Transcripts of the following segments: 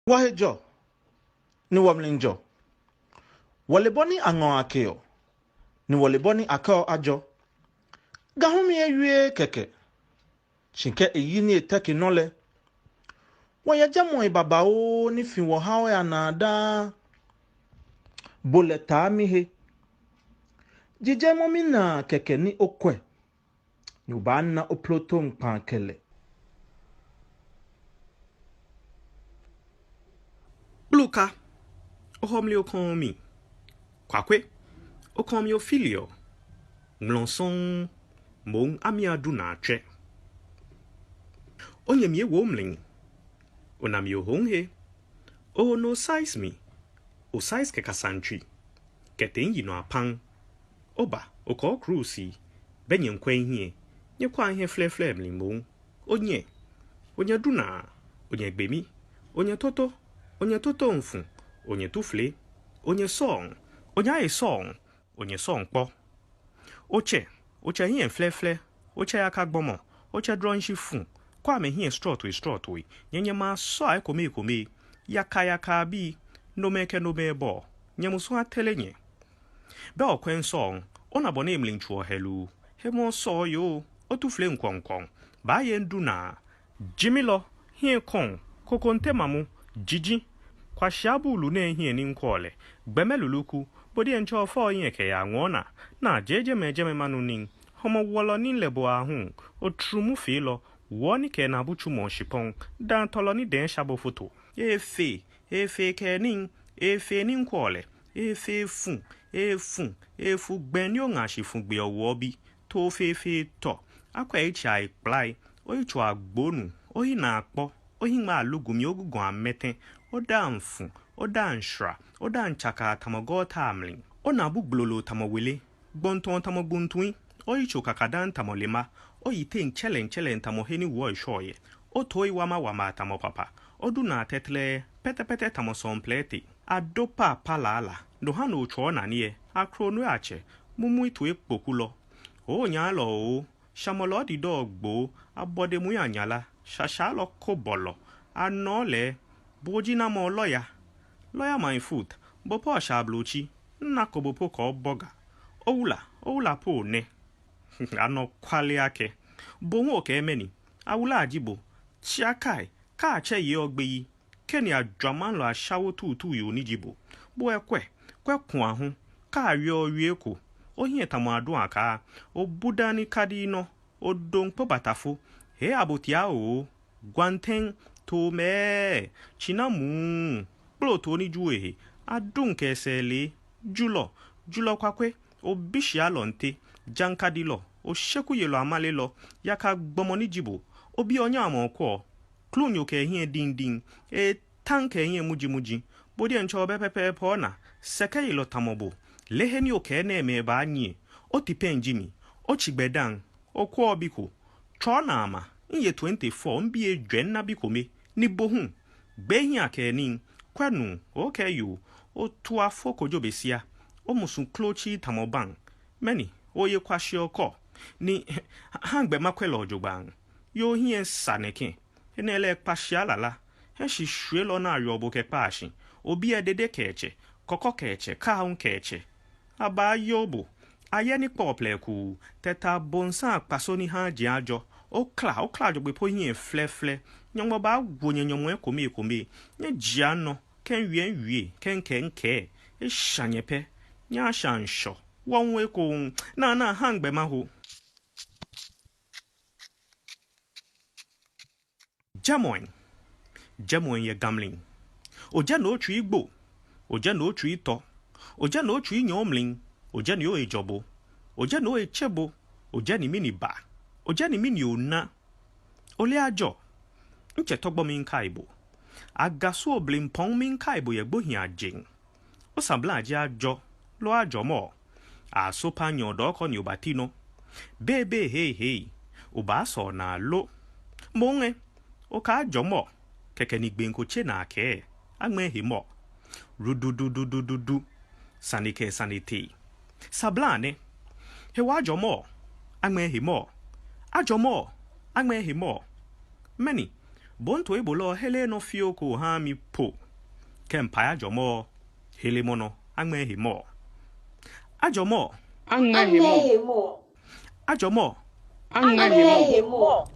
Wahejo ni wamlinjo. Waleboni angon akeo. Ni waleboni akeo ajo. Gahumi ewie keke. Chinke eyini eteki nole. Wayajamo ibabao ni finwo hawe anada. Boleta mihe. Jije momina keke ni okwe. Nyubana oploto mpankele. Luka, ohomli okomi. Kwakwe, okomi ofilio. Mlonson, mong amiadu nache. Onye mie womling. Onami ohonghe. O no size mi. O size ke kasanchi. Ketengi no apang. Oba, oko krusi. Benye nkwenye. Nye kwa ihe fle mling Onye. Onye duna. Onye gbemi. Onye toto. Onye toto mfu, onye tufle, onye song, onye aye song, onye song po. Oche hien fle, oche ya kagbomo, oche dronshi fun, kwa me hien strotwe, nyenye ma so ay kome, yaka bi, no meke no mebo, nye musu atele nye. Be okwen song, ona bone mlinchuo helu, hemo so yo, otufle nkwonkong, ba yendu na, jimilo, hien kong, kokonte mamu, Jiji, kwa shabulu ne hie ni nkwole, gbemeluluku, bodi encho fo yeke ya ngona, na jeje manu ning, homo wolo nin lebo ahun, o trumu filo, woni ke na buchu mon shipong, dan toloni den shabo foto. Efe ke ning, efe nin kwole, efe fu gbenyo nga shifun gbe owobi, to fe to, akwa ichai plai, oichu agbonu, ohi na akpo, ohi ma lugumi ogugun ameten, oda mfu, oda nshra, oda nchaka tamago tamling. Ona buglolo tamawele, bonton tamaguntui, oicho kakadan tamolema, oite nchele tamoheni wo shoye, otoi wama tamopapa, oduna tetle, pete tamoson plete, adopa palala, dohano chona nie, akrono ache, mumu itwe pokulo. O nyalo o, shamolo di dogbo, abode muyanyala, shashalo kobolo, anole, bojina mo lawyer my foot, bopo shabluchi, nako bopo ko boga. Oula po ne. Ano kwali ake. Bongo ke meni, awula ajibo, chiakai, ka che ye ogbeyi, keni a draman lo a shawo tu yo ni jibo. Bo kwe kwa hun, ka rie ko, ohin etamadu aka, o budani kadino, o donpo batafo, he abotia o, guanten, to me, chinamu, blo toni juehe, adun kesele, julo kwakwe, o bishi alonte, jankadilo, o sheku yelo amale lo, yaka gbomoni jibo, obi onya amokwo, klunyo ke hien ding, tanke hien muji, bodi encho bepepe pona, seke yelo tamobo, leheni oke ne ba nye, o tipen jimi, o chigbedan, o kwa biko, chona ama, inye 24 mbie dwen na bikome, ni bohun, behin akenin, kwenu, oke yu, o tuwa foko jobesia, o musun klochi tamobang, meni, oye kwa shioko, ni hangbe makwelo jobang, yo hien saneke, enele pashialala, henshi shwelo na yobo ke pashi, obi edede keche, koko keche, kaun keche, aba yobo, ayeni popleku, teta bonsan pasoni hanji ajo, okla jogbe po hien fle, nyongbo ba gwonye nyomwe kome, nye jiano, ken wie, ken ke, shanyepe, nya shansho, wanwe ko, na hangbe maho. Jamoin ye gamling. Oja no chu igbo, oja no chu ito, oja no chu nyomling, oja ni o ejobo, oja no echebo, oja ni mini ba, oja ni mini ona. Ole ajo, nche togbo min kaibo. Agasu oblimpong min kaibo ye gbo hin ajing. Osambla ajo, lo ajo mo. Asopa nyodoko ni obatino. Bebe hey, obaso na lo. Monge, oka ajo mo. Keke ni gbenko che na ke. Agme himo. Rududududududu. Sanike sanite. Sablane. Hewa ajo mo. Agme himo. Ajo mo. Agme himo. Many. Bonto ebolo hele no fioko ha mi po. Kempaya jomo hele mono angme himo. Ajomo Ajomo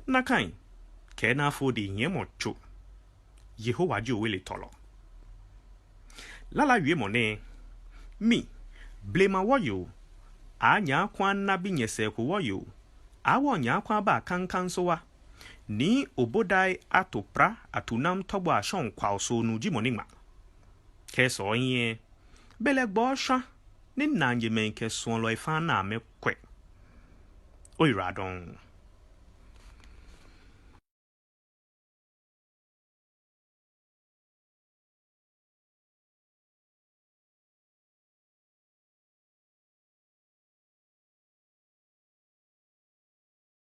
Nakain Kena fodi nyemo chu. Yehowa ju wele tolo. Lala yue mone. Mi blema woyo. Anya kwa nabi nyese ku woyo. Awo nya kwa ba kankan sowa. Ni obodai atopra atunam tobo ashon kwa oso nu jimonima. Keso nye. Bele gbosha. Ni nanje menke son lo ifana me kwe. Oiradon.